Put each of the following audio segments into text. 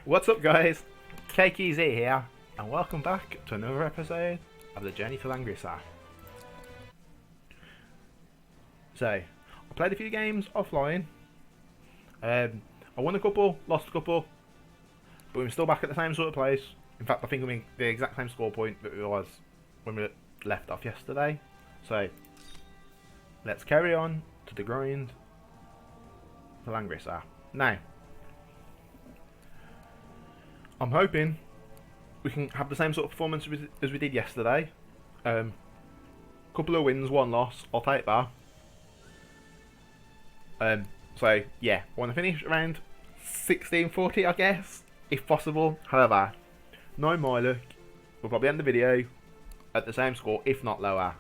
What's up, guys? KKZ here, and welcome back to another episode of the Journey to Langrisser. So, I played a few games offline. I won a couple, lost a couple, but we're still back at the same sort of place. In fact, I think we're in the exact same score point that we was when we left off yesterday. So, let's carry on to the grind for Langrisser. Now, I'm hoping we can have the same sort of performance as we did yesterday. Couple of wins, one loss. I'll take that. So yeah, I want to finish around 1640, I guess, if possible. However, no my luck, we'll probably end the video at the same score, if not lower.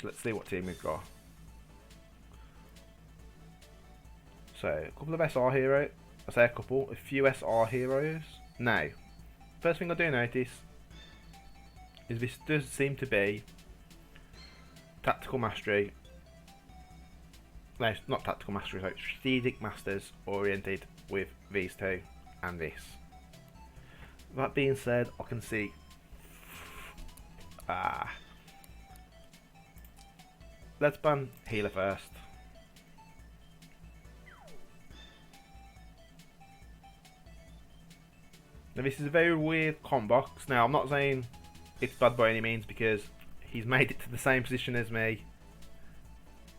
Let's see what team we've got. So, a couple of SR heroes. I say a few SR heroes. Now, first thing I do notice is this does seem to be tactical mastery. No, not tactical mastery, like strategic masters oriented with these two and this. That being said, I can see. Let's ban healer first. Now this is a very weird comp box. Now I'm not saying it's bad by any means because he's made it to the same position as me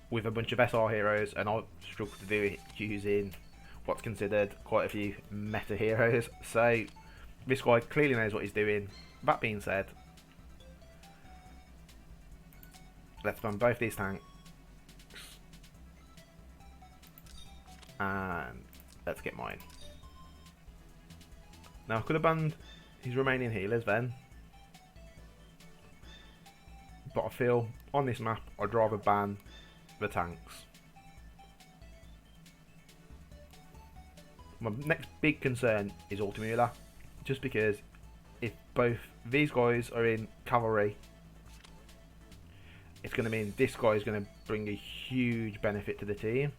with a bunch of SR heroes, and I've struggled to do it using what's considered quite a few meta heroes. So this guy clearly knows what he's doing. That being said, let's ban both these tanks. And let's get mine. Now I could have banned his remaining healers then. But I feel on this map I'd rather ban the tanks. My next big concern is Ultimula. Just because if both these guys are in cavalry, it's going to mean this guy is going to bring a huge benefit to the team.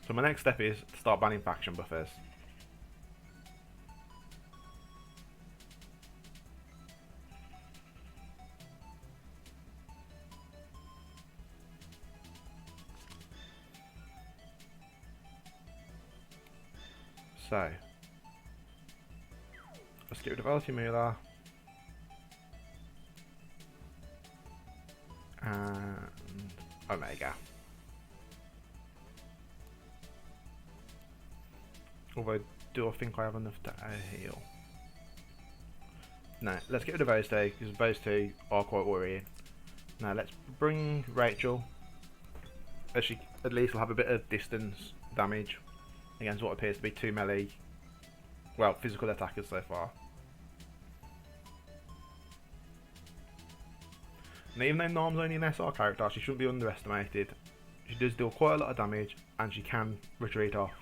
So my next step is to start banning faction buffers. So, let's get rid of Ultimula. And Omega. Although, do I think I have enough to heal? No, let's get rid of those two, because those two are quite worrying. Now let's bring Rachel. As she at least will have a bit of distance damage against what appears to be two melee, well, physical attackers so far. And even though Norm's only an SR character, she shouldn't be underestimated. She does deal quite a lot of damage, and she can retreat off.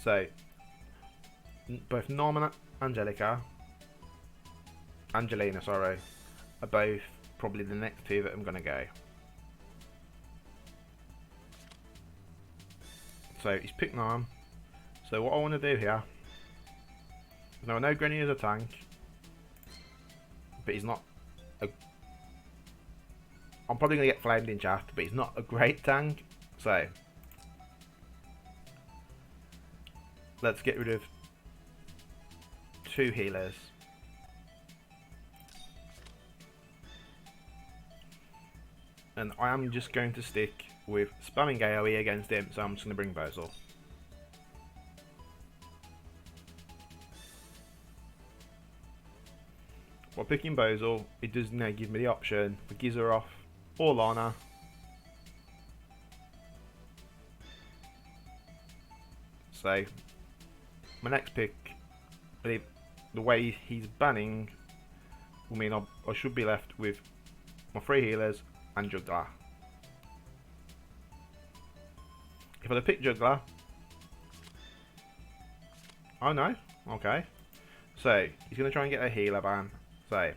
So, both Norm and Angelina, sorry, are both probably the next two that I'm going to go. So, he's picked Norm. So, what I want to do here, now I know Granny is a tank, but he's not a... I'm probably going to get flamed in chat, but he's not a great tank. So, let's get rid of two healers. And I am just going to stick with spamming AoE against him, so I'm just going to bring Bozel. While picking Bozel, it does now give me the option for Gizaroff or Lana. So, my next pick, I believe the way he's banning will mean I should be left with my three healers and Juggler. If I'd have picked Juggler, oh no, Okay. So, he's going to try and get a healer ban. So,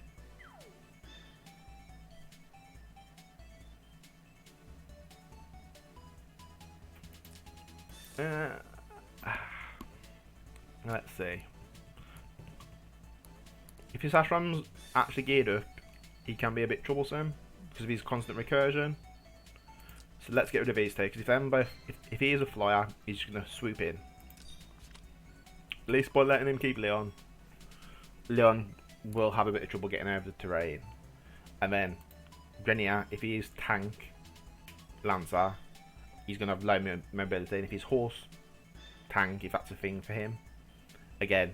let's see. If his Ashram's actually geared up, he can be a bit troublesome because of his constant recursion. So let's get rid of these two, because if he is a flyer, he's just going to swoop in. At least by letting him keep Leon, Leon will have a bit of trouble getting over the terrain. And then Grenier, if he is tank Lancer, he's going to have low mobility. And if he's horse tank, if that's a thing for him, again,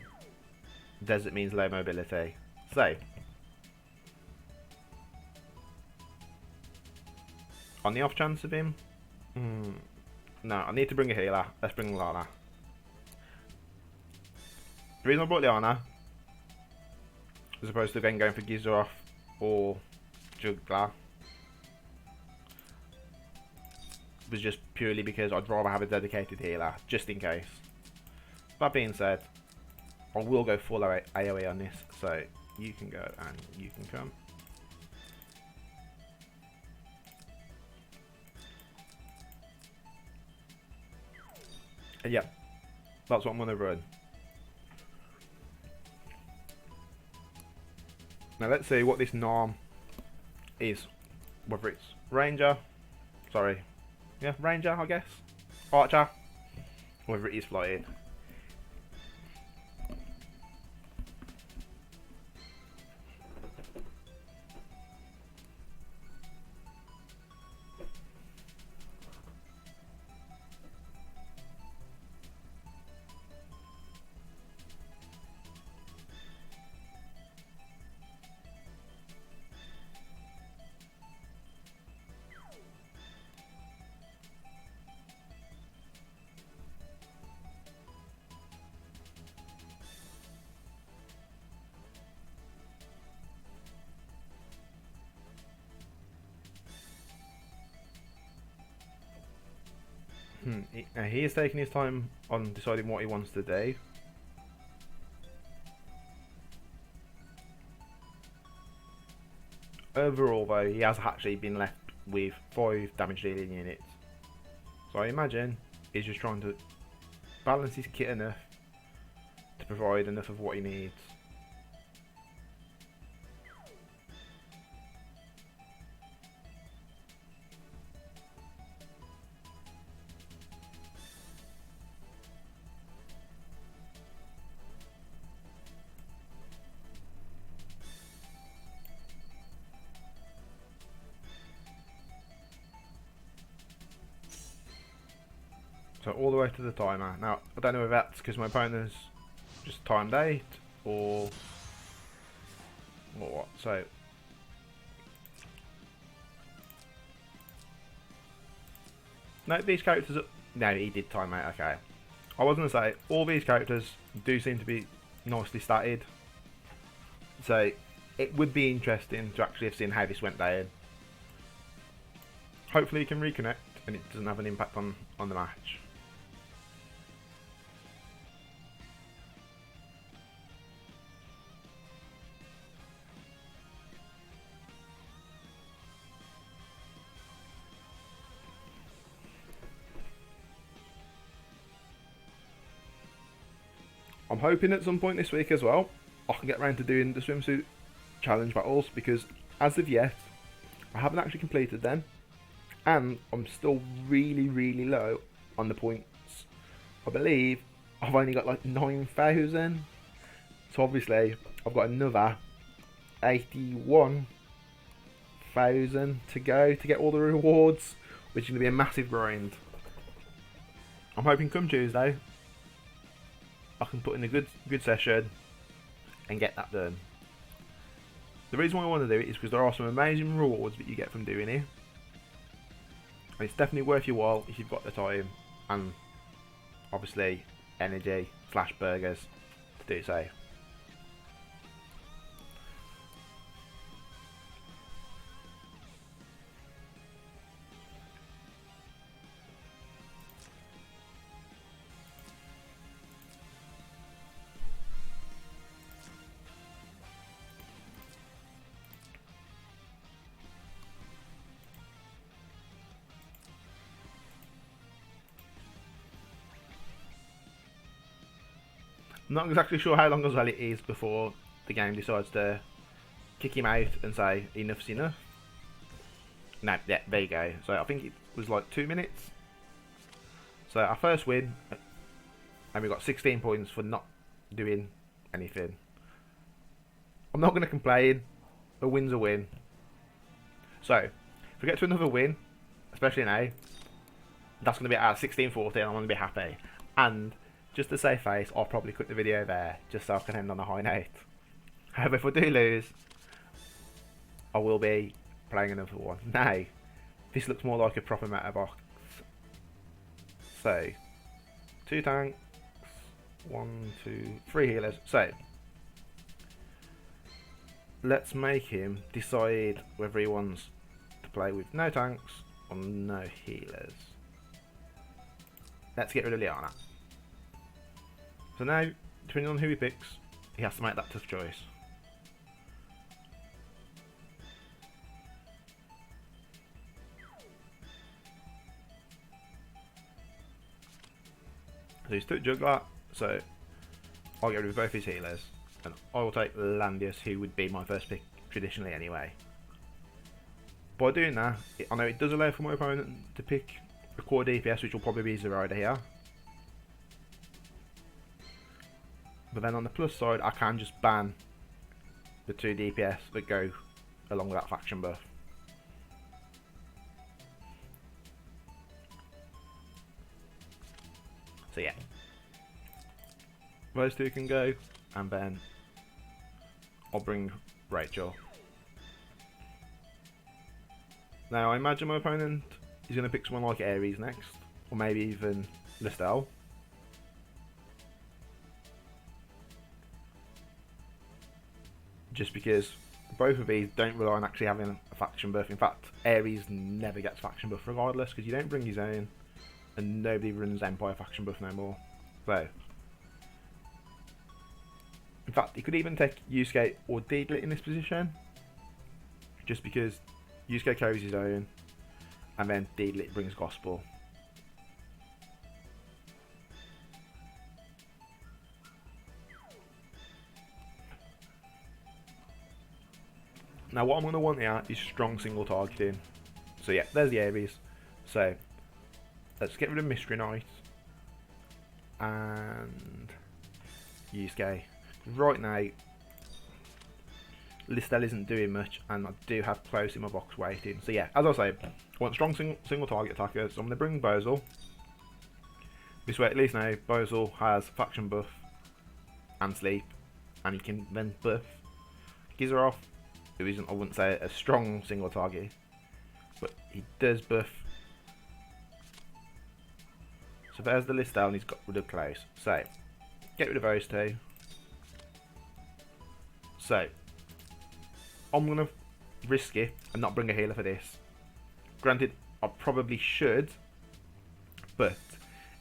desert means low mobility. So, on the off chance of him, no, I need to bring a healer. Let's bring Lana. The reason I brought Liana, as opposed to then going for Gizaroth or Juggler, was just purely because I'd rather have a dedicated healer, just in case. That being said, I will go full AoE on this, so you can go and you can come. And yeah, that's what I'm going to run. Now let's see what this norm is. Whether it's Ranger, Ranger I guess, Archer, whether it is flying. He is taking his time on deciding what he wants to do. Overall though, he has actually been left with 5 damage dealing units. So I imagine he's just trying to balance his kit enough to provide enough of what he needs. So all the way to the timer. Now, I don't know if that's because my opponent's just timed out or what. So, no, these characters are, no, he did time out, okay. I was going to say, all these characters do seem to be nicely statted. So, it would be interesting to actually have seen how this went down. Hopefully you can reconnect and it doesn't have an impact on the match. I'm hoping at some point this week as well, I can get around to doing the swimsuit challenge battles, because as of yet, I haven't actually completed them, and I'm still really low on the points. I believe I've only got like 9,000, so obviously I've got another 81,000 to go to get all the rewards, which is going to be a massive grind. I'm hoping come Tuesday I can put in a good session and get that done. The reason why I want to do it is because there are some amazing rewards that you get from doing it, and it's definitely worth your while if you've got the time and obviously energy / burgers to do so. I'm not exactly sure how long as well it is before the game decides to kick him out and say enough's enough. No, yeah, there you go. So I think it was like 2 minutes. So our first win, and we got 16 points for not doing anything. I'm not going to complain. A win's a win. So if we get to another win, especially now, that's going to be at 16-14. I'm going to be happy. And just to save face, I'll probably quit the video there just so I can end on a high note. However, if I do lose, I will be playing another one. Now, this looks more like a proper meta box. So, 2 tanks, 1, 2, 3 healers. So, let's make him decide whether he wants to play with no tanks or no healers. Let's get rid of Liana. So now, depending on who he picks, he has to make that tough choice. So he's took Juggler, so I'll get rid of both his healers, and I will take Landius, who would be my first pick traditionally anyway. By doing that, I know it does allow for my opponent to pick a core DPS, which will probably be Zoraida here. But then on the plus side, I can just ban the 2 DPS that go along with that faction buff. So yeah, those 2 can go, and then I'll bring Rachel. Now I imagine my opponent is going to pick someone like Ares next, or maybe even Listel. Just because both of these don't rely on actually having a faction buff. In fact, Ares never gets faction buff regardless, because you don't bring his own, and nobody runs Empire faction buff no more. So, in fact, he could even take Yusuke or Deedlit in this position, just because Yusuke carries his own, and then Deedlit brings Gospel. Now what I'm going to want here is strong single targeting. So yeah, there's the Ares. So let's get rid of Mystery Knight and Yusuke. Right now, Listel isn't doing much, and I do have close in my box waiting. So yeah, as I say, I want strong single target attackers. So I'm going to bring Bozel. This way at least now Bozel has faction buff and sleep, and he can then buff Gizaroff, who isn't, I wouldn't say, a strong single target, but he does buff. So there's the Listel, and he's got rid of close. So get rid of those 2. So I'm going to risk it and not bring a healer for this. Granted, I probably should, but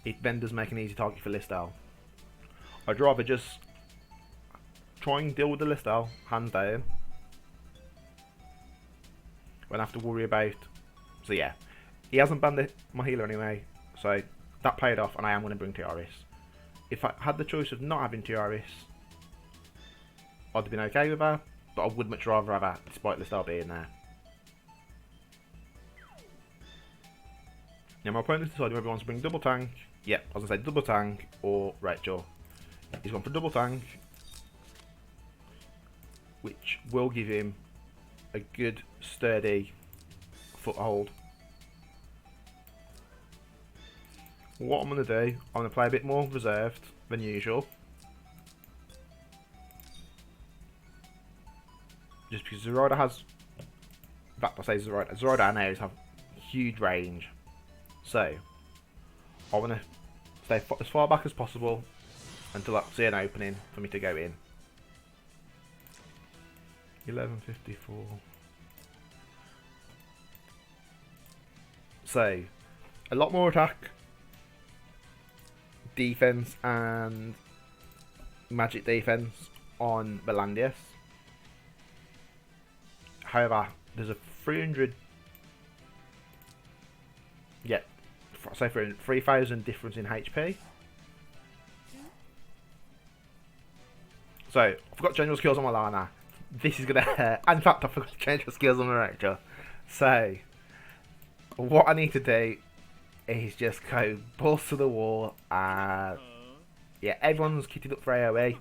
it then does make an easy target for Listel. I'd rather just try and deal with the Listel, hands down, when I have to worry about. So yeah, he hasn't banned my healer anyway, so that paid off, and I am going to bring Tiaris. If I had the choice of not having Tiaris, I'd have been okay with her, but I would much rather have her, despite Listel being there. Now my opponent's decided whether he wants to bring double tank. Yeah, I was going to say double tank or Rachel. He's gone for double tank, which will give him a good sturdy foothold. What I'm going to do, I'm going to play a bit more reserved than usual, just because Zoraida has, in fact I say Zoraida and Ares have huge range, so I want to stay as far back as possible until I see an opening for me to go in. 11:54. So a lot more attack, defense, and magic defense on Belandius. However, there's a 300, yeah, say for 3,000 difference in HP. So, I forgot to change my skills on my Lana. This is gonna hurt. And in fact, I forgot to change my skills on my Rector. So, what I need to do is just go balls to the wall and... yeah, everyone's kitted up for AoE.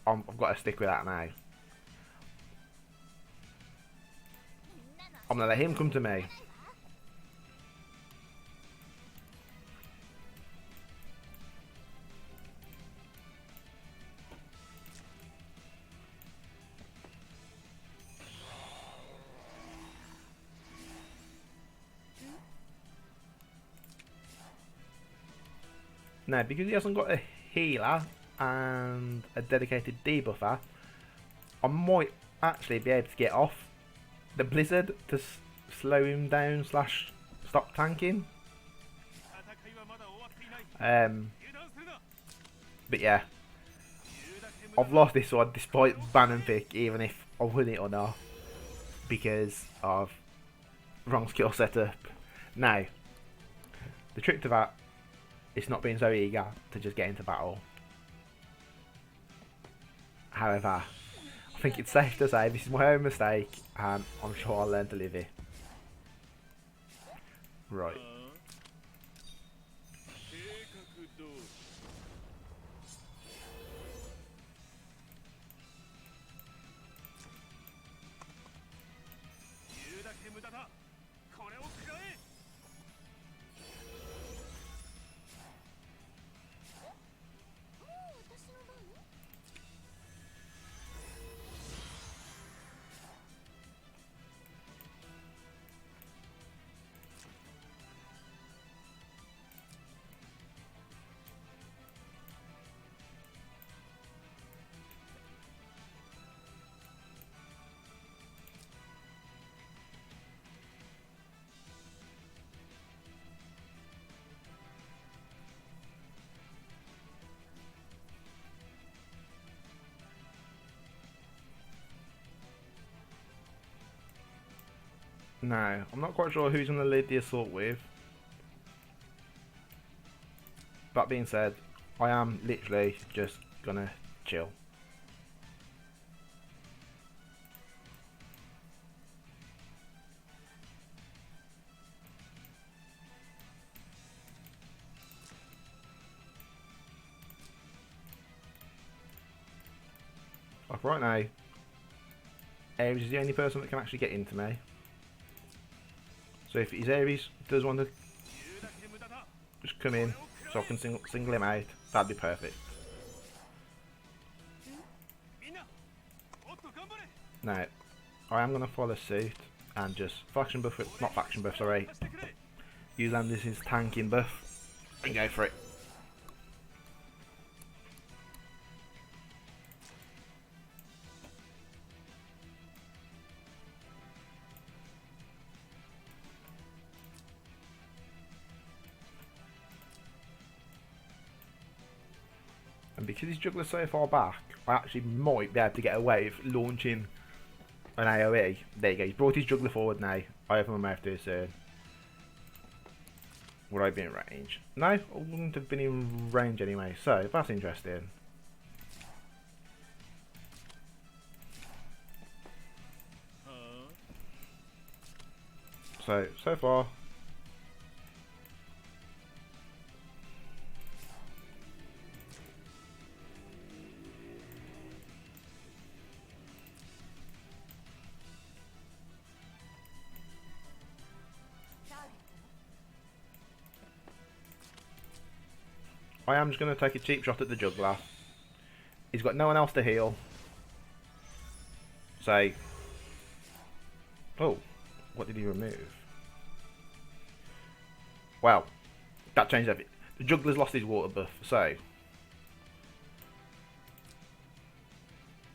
I've got to stick with that now. I'm gonna let him come to me. Now, because he hasn't got a healer and a dedicated debuffer, I might actually be able to get off the blizzard to slow him down slash stop tanking. But yeah, I've lost this one despite ban and pick, even if I win it or not, because of wrong skill setup. Now, the trick to that is not being so eager to just get into battle. However, I think it's safe to say this is my own mistake, and I'm sure I'll learn to live it. Right. Now, I'm not quite sure who's going to lead the assault with. That being said, I am literally just going to chill. Like right now, Ares is the only person that can actually get into me. So if his Ares does want to just come in so I can single him out, that'd be perfect. Now, I am going to follow suit and just faction buff, not faction buff, sorry, use Landis' tanking buff and go for it. And because his juggler's so far back, I actually might be able to get away with launching an AoE. There you go, he's brought his juggler forward now. I open my mouth too soon. Would I be in range? No, I wouldn't have been in range anyway, so that's interesting. So far, I am just going to take a cheap shot at the juggler. He's got no one else to heal. So, oh, what did he remove? Well, that changed everything. The juggler's lost his water buff, so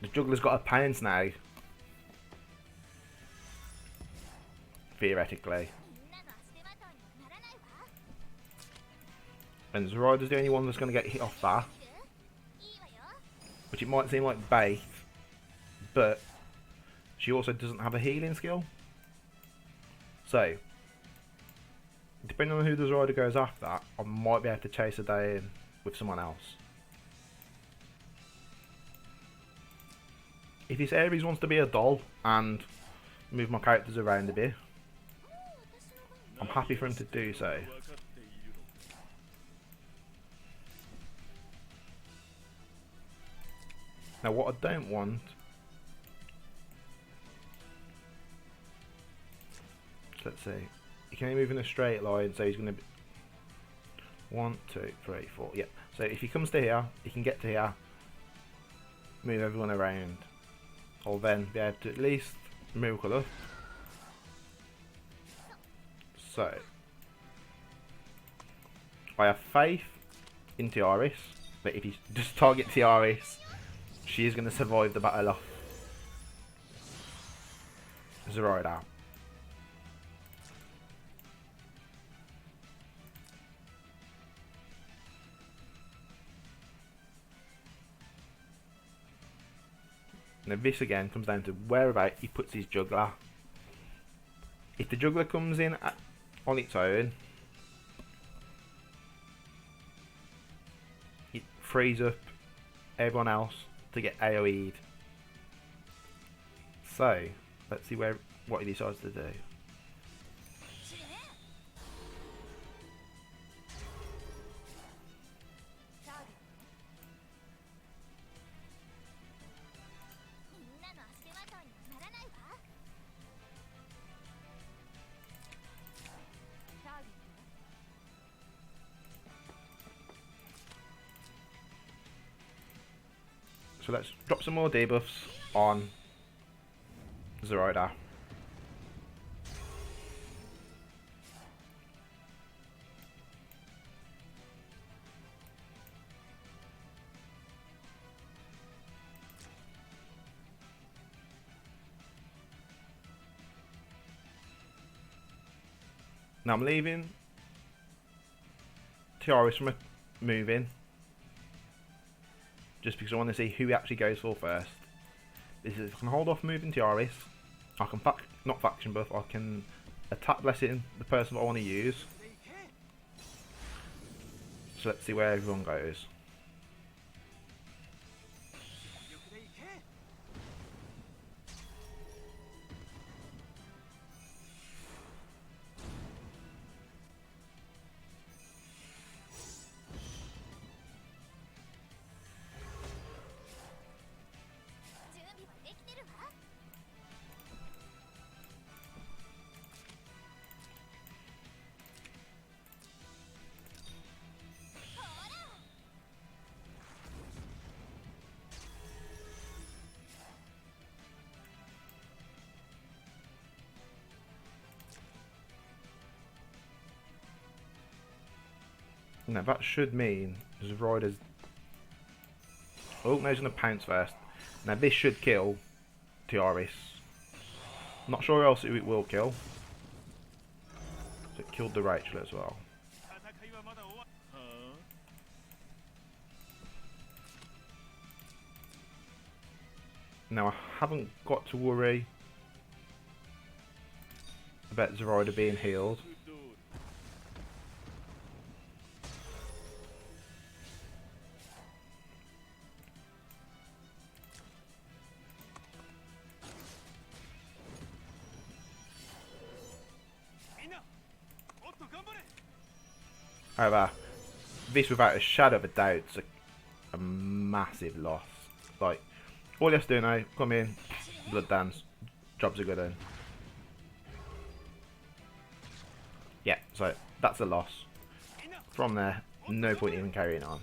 the juggler's got a pounce now. Theoretically. And Zoraida's the only one that's going to get hit off that. Which it might seem like bait, but she also doesn't have a healing skill. So, depending on who the Zoraida goes after, I might be able to chase her down with someone else. If this Ares wants to be a doll and move my characters around a bit, I'm happy for him to do so. Now what I don't want, let's see, he can only move in a straight line, so he's going to be 1, 2, 3, 4, yeah. So if he comes to here, he can get to here, move everyone around. I'll then be able to at least miracle up. So I have faith in Tiaris, but if he just target Tiaris, she is going to survive the battle off Zoraida. Now this again comes down to whereabout he puts his juggler. If the juggler comes in on its own, it frees up everyone else to get AoE'd. So let's see what he decides to do. So let's drop some more debuffs on Zoraida. Now I'm leaving Tiaris from moving, just because I want to see who he actually goes for first. This is, if I can hold off moving Tiaris, I can not faction buff, I can attack blessing the person that I want to use. So let's see where everyone goes. Now that should mean Zoraida's... Oh, no, he's going to pounce first. Now this should kill Tiaris. Not sure who else it will kill. So it killed the Rachel as well. Now I haven't got to worry about Zoraida being healed. However, this without a shadow of a doubt is a massive loss. Like, all you have to do now, come in, blood dance, jobs are good in. Yeah, so that's a loss. From there, no point even carrying on.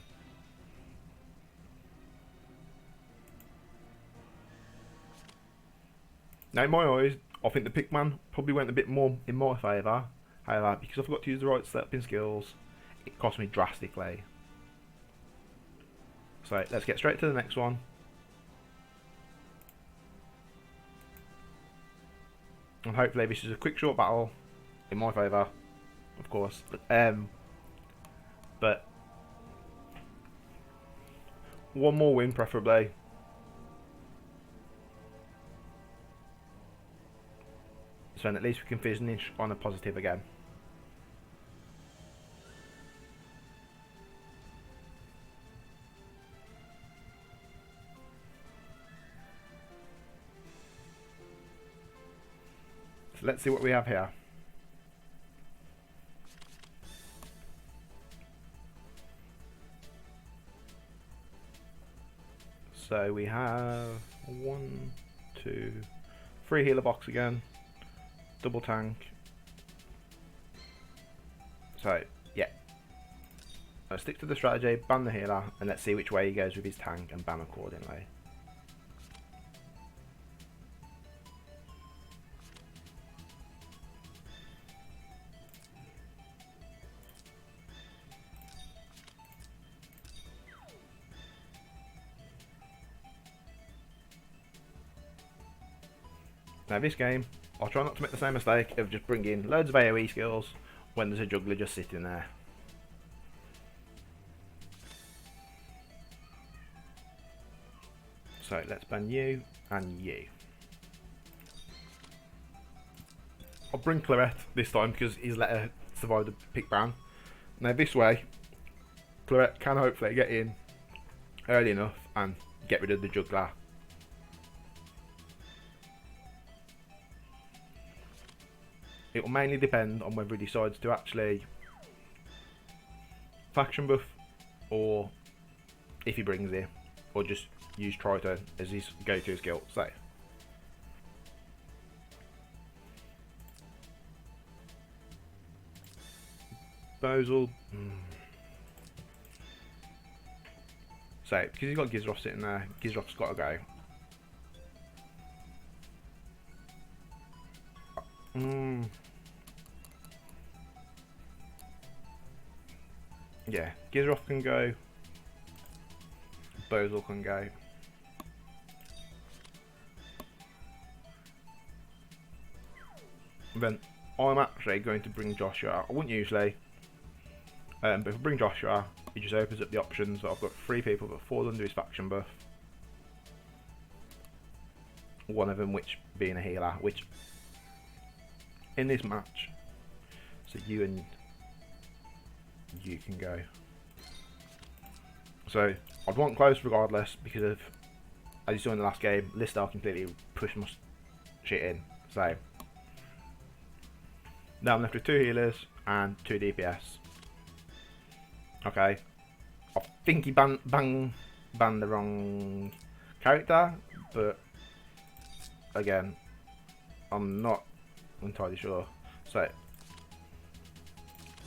Now in my eyes, I think the Pickman probably went a bit more in my favour. However, because I forgot to use the right stepping skills, it cost me drastically. So let's get straight to the next one. And hopefully this is a quick short battle in my favour, of course. But one more win preferably. So then at least we can finish on a positive again. let's see what we have here. So we have 1, 2, 3 healer box again, double tank. So yeah, I'll stick to the strategy, ban the healer, and let's see which way he goes with his tank and ban accordingly. Now this game, I'll try not to make the same mistake of just bringing loads of AoE skills when there's a juggler just sitting there. So let's ban you and you. I'll bring Claret this time because he's let her survive the pick ban. Now this way, Claret can hopefully get in early enough and get rid of the juggler. It will mainly depend on whether he decides to actually faction buff or if he brings it, or just use Triton as his go-to skill. So Bozal. So because he's got Gizroff sitting there, Gizroff's got to go. Yeah, Gizroff can go, Bozal can go. Then I'm actually going to bring Joshua. I wouldn't usually, but if I bring Joshua, it just opens up the options that I've got 3 people that fall under his faction buff. One of them which being a healer, which in this match, so you and you can go. So I'd want close regardless because of, as you saw in the last game, Listar completely pushed my shit in. So now I'm left with 2 healers and 2 DPS. Okay, I think he banned the wrong character, but again, I'm not entirely sure. So let's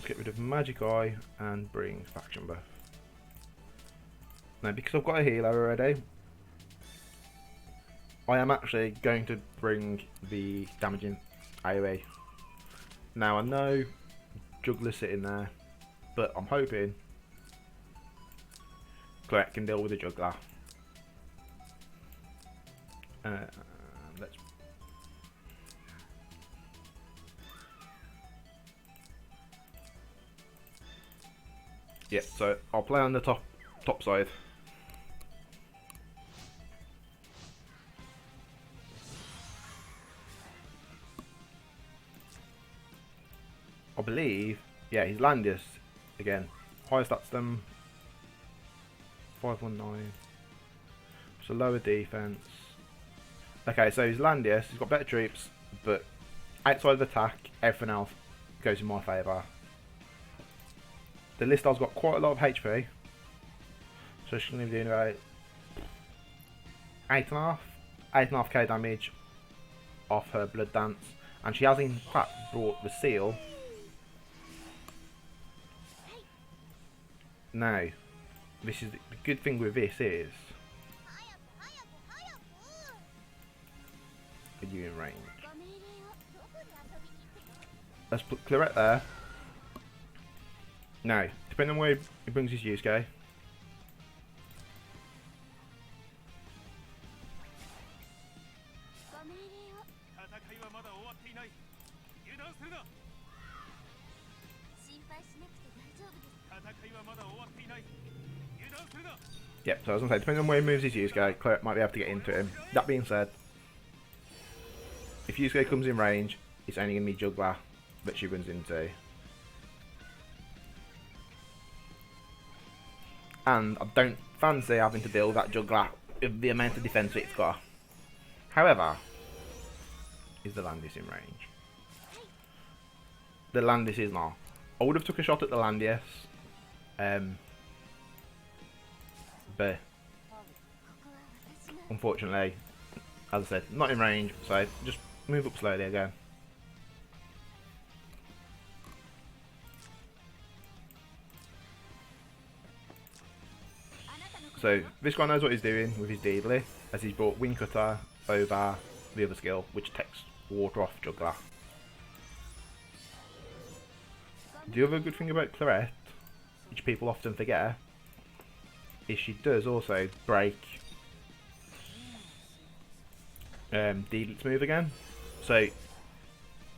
get rid of Magic Eye and bring faction buff. Now because I've got a healer already, I am actually going to bring the damaging AoE. Now I know Juggler's sitting there, but I'm hoping Claret can deal with the Juggler. Let's yeah, so I'll play on the top side. I believe, yeah, he's Landius again. Higher stats than 519. So lower defense. Okay, so he's Landius, he's got better troops, but outside of attack, everything else goes in my favour. The Listar's got quite a lot of HP, so she's going to be doing about 8.5k damage off her Blood Dance, and she has in fact brought the seal. Now, this is the good thing with this is, are you in range? Let's put Claret there. Now, depending on where he brings his Yusuke, yep, so I was going to say, depending on where he moves his Yusuke, Claret might be able to get into him. That being said, if Yusuke comes in range, it's only going to be Juggler that she runs into. And I don't fancy having to deal with that Juggler with the amount of defense it's got. However, is the Landius in range? the Landis is now. I would have took a shot at the Landis, but unfortunately, as I said, not in range, so just move up slowly again. So this guy knows what he's doing with his Deedly, as he's brought Wing Cutter over the other skill, which takes water off Juggler. The other good thing about Claret, which people often forget, is she does also break Deedlet's move again. So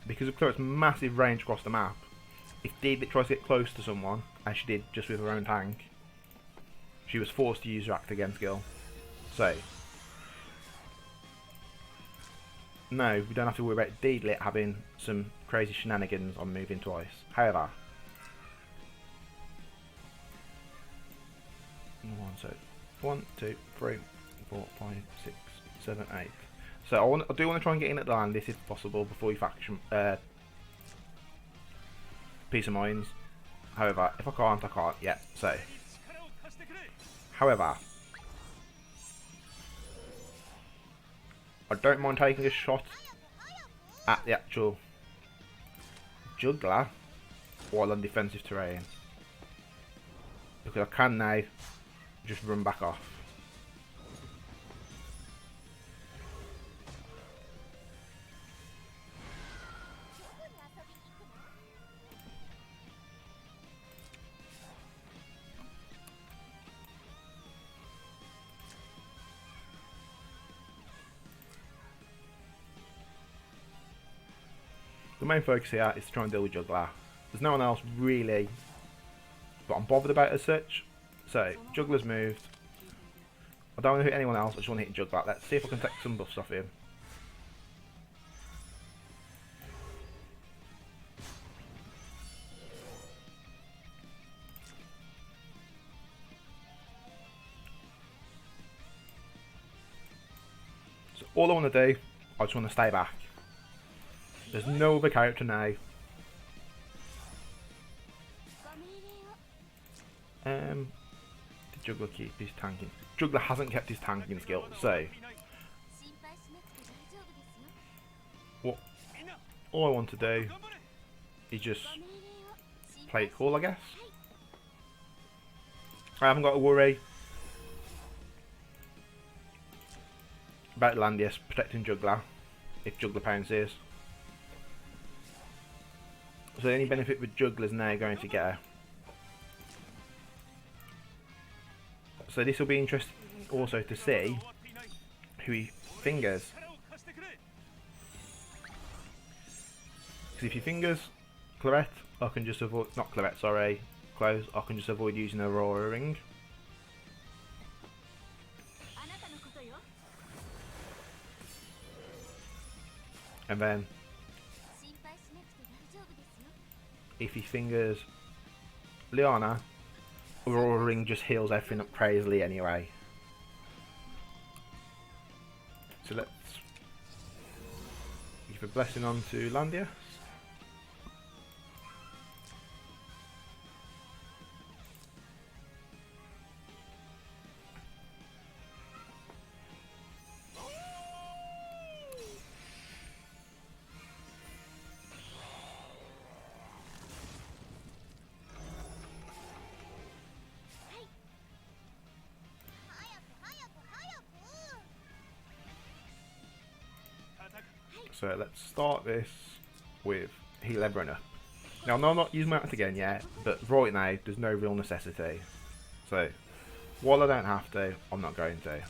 because of Claret's massive range across the map, if Deedlet tries to get close to someone, as she did just with her own tank, she was forced to use her Act Again skill. So no, we don't have to worry about Deedlet having some crazy shenanigans on moving twice. However, so 1, 2, 3, 4, 5, 6, 7, 8. So I do want to try and get in at the Landis if possible before we faction Peace of Minds. However, if I can't, I can't. Yeah. So, however, I don't mind taking a shot at the actual Juggler while on defensive terrain, because I can now just run back off. The main focus here is to try and deal with Juggler. There's no one else really but I'm bothered about as such. So, Juggler's moved. I don't want to hit anyone else, I just want to hit Juggler. Let's see if I can take some buffs off him. So all I want to do, I just want to stay back. There's no other character now. Did Juggler keep his tanking? Juggler hasn't kept his tanking skill, so what all I want to do is just play it cool, I guess. I haven't got to worry about Landis protecting Juggler if Juggler pounces. So the only benefit with Juggler's now going to get her. So this will be interesting also to see who he fingers. Because if he fingers Claret, I can just avoid, not Claret, sorry, Close, I can just avoid using Aurora Ring. And then if he fingers Liana, Aurora Ring just heals everything up crazily anyway. So let's give a blessing on to Landia. So let's start this with heal everyone up. Now, I'm not using my act again yet, but right now there's no real necessity. So while I don't have to, I'm not going to.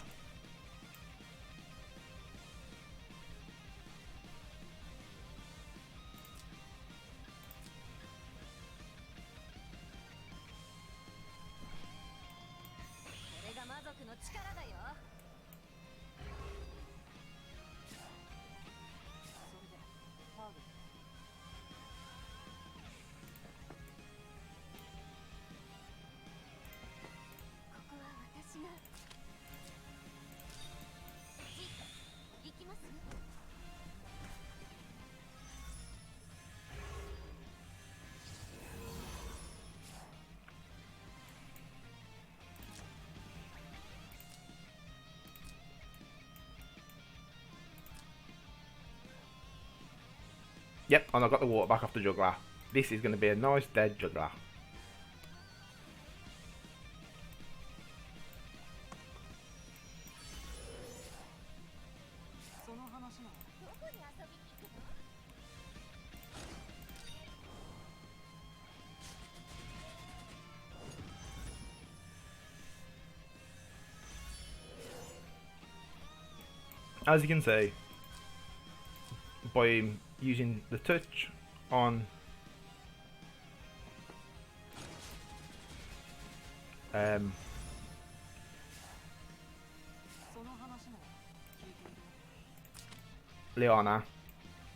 Yep, and I got the water back off the juggler. This is going to be a nice dead juggler. As you can see, by using the touch on Liana,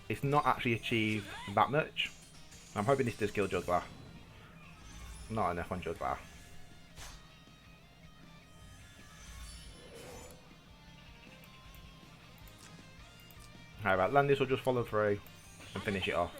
it's not actually achieved that much. I'm hoping this does kill Juggler. Not enough on Juggler. Alright, Landis will just follow through and finish it off.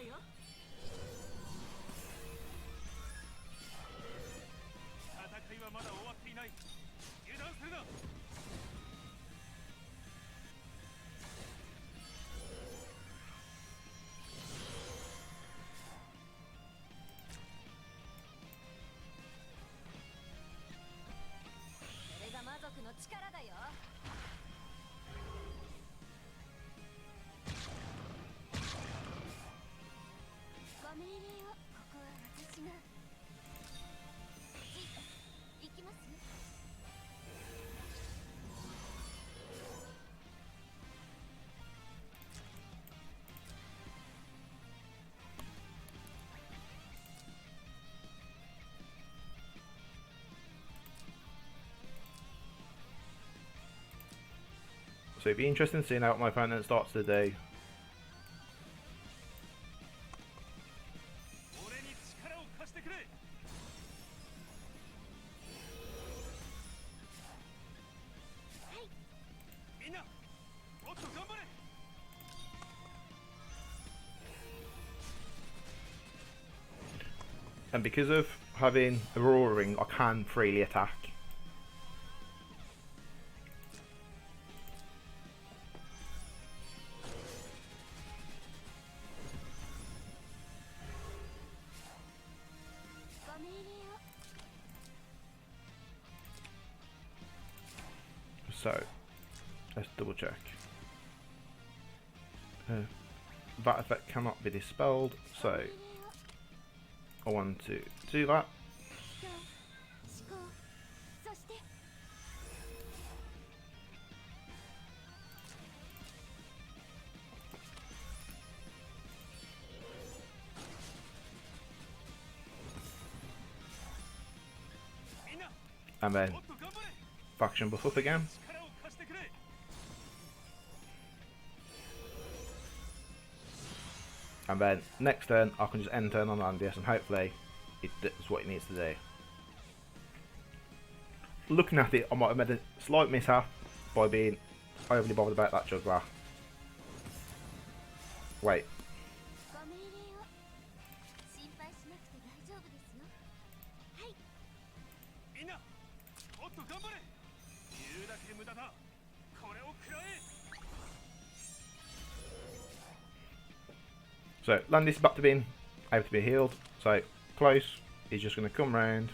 So it'd be interesting seeing how my opponent starts to do. And because of having a roaring, I can freely attack. So, let's double check. That effect cannot be dispelled, so I want to do that. And then faction buff up again. And then next turn I can just end turn on Landis and hopefully it does what it needs to do. Looking at it, I might have made a slight mishap by being overly bothered about that juggler. Wait. So Landis is back to being able to be healed. So close, he's just going to come round.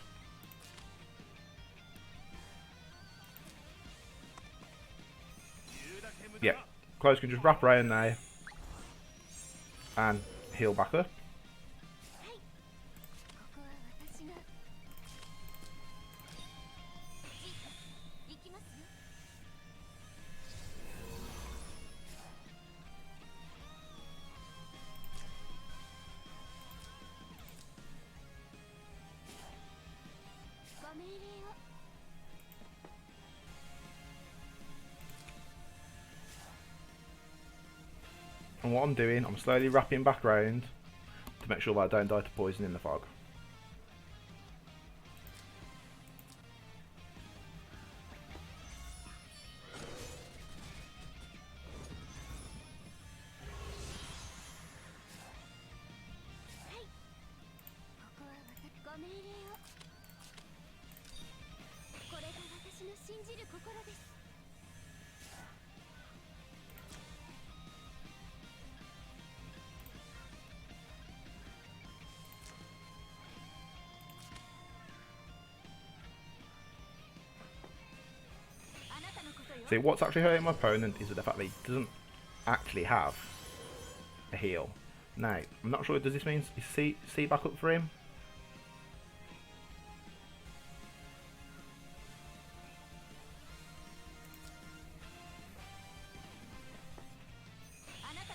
Yeah, close can just wrap around there and heal back up. And what I'm doing, I'm slowly wrapping back round to make sure that I don't die to poison in the fog. See, what's actually hurting my opponent is the fact that he doesn't actually have a heal. Now, I'm not sure, does this mean is C back up for him?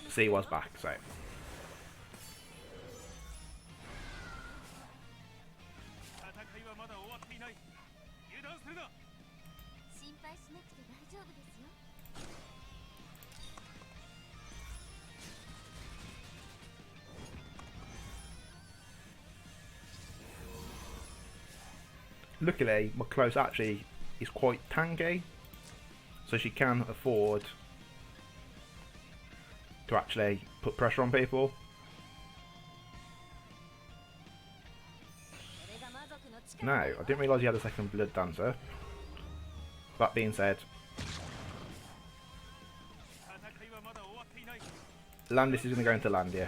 C was back, so. Luckily, my close actually is quite tanky, so she can afford to actually put pressure on people. No, I didn't realise he had a second blood dancer. That being said, Landis is going to go into Landius.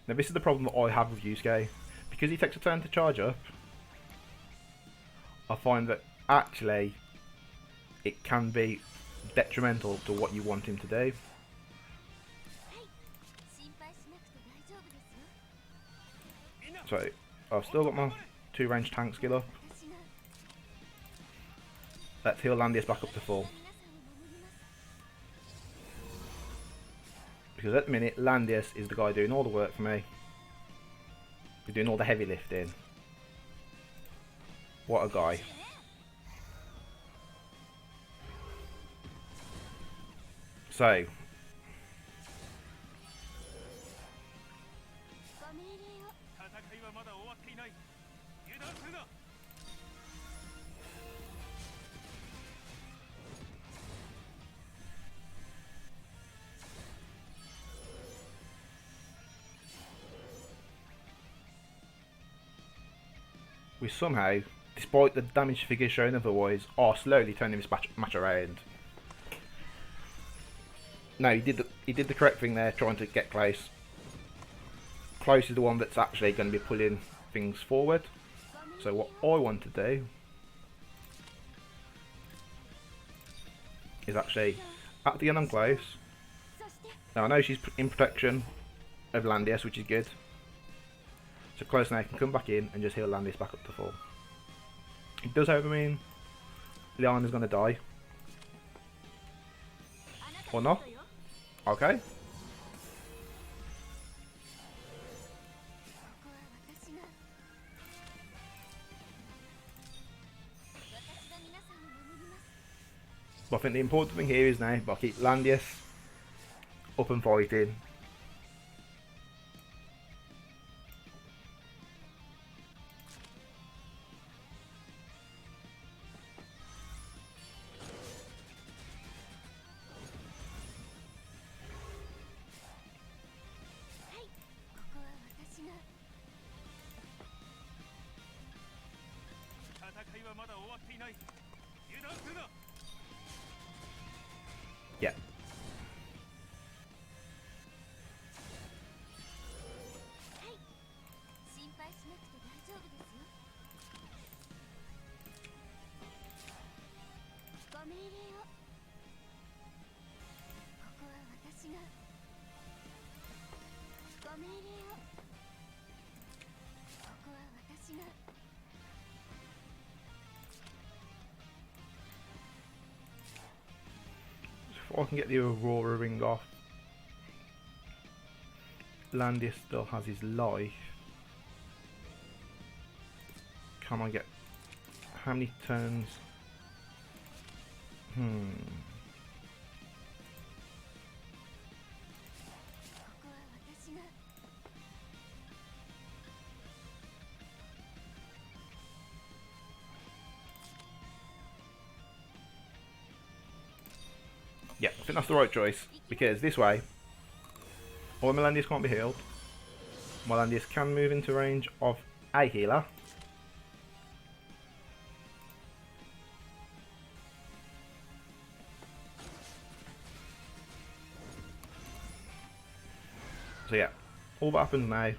Now this is the problem that I have with Yusuke. Because he takes a turn to charge up, I find that actually it can be detrimental to what you want him to do. So I've still got my 2 range tank skill up. Let's heal Landius back up to full. Because at the minute, Landius is the guy doing all the work for me. He's doing all the heavy lifting. What a guy. So. We somehow, despite the damage figures shown otherwise, are slowly turning this match around. No, he did the correct thing there, trying to get close. Close is the one that's actually going to be pulling things forward. So what I want to do is actually, at the end I'm close. Now I know she's in protection of Landius, which is good. So close now can come back in and just heal Landis back up to full. It does however mean Liana's going to die. Or not. Okay. But I think the important thing here is now, if I keep Landius up and fighting. Yeah. If I can get the Aurora ring off, Landis still has his life. Can I get how many turns? Yeah, I think that's the right choice, because this way, all my Landius can't be healed. My Landius can move into range of a healer. So yeah, all that happens now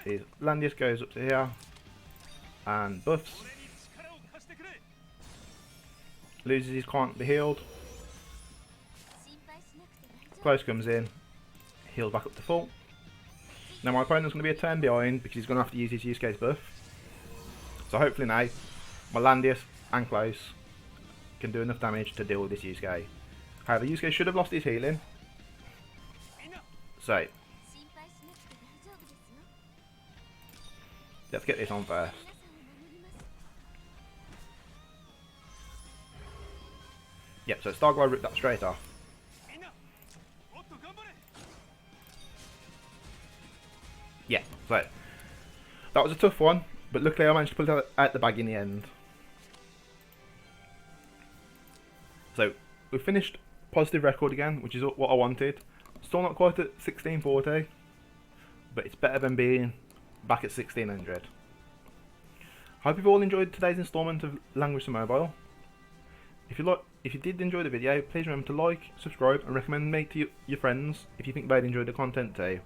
is Landius goes up to here and buffs, loses his can't be healed, Close comes in, heals back up to full. Now my opponent's going to be a turn behind because he's going to have to use his use case buff. So hopefully now, my Landius and Close can do enough damage to deal with this Yusuke. However, Yusuke should have lost his healing. So, let's get this on first. Yep, so Starglow ripped that straight off. Yeah, so that was a tough one, but luckily I managed to pull it out the bag in the end. So we finished positive record again, which is what I wanted. Still not quite at 1640, but it's better than being back at 1600. Hope you've all enjoyed today's instalment of Langrisser Mobile. If you did enjoy the video, please remember to like, subscribe, and recommend me to your friends if you think they'd enjoy the content too.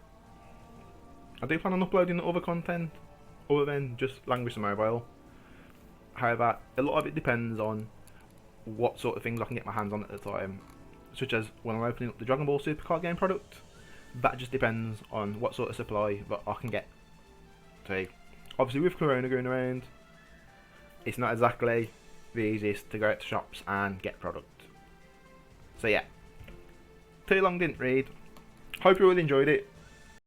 I do plan on uploading other content other than just Langrisser Mobile. However, a lot of it depends on what sort of things I can get my hands on at the time, such as when I'm opening up the Dragon Ball Super card game product. That just depends on what sort of supply that I can get. So, obviously with Corona going around, it's not exactly the easiest to go out to shops and get product. So yeah, too long didn't read. Hope you all enjoyed it.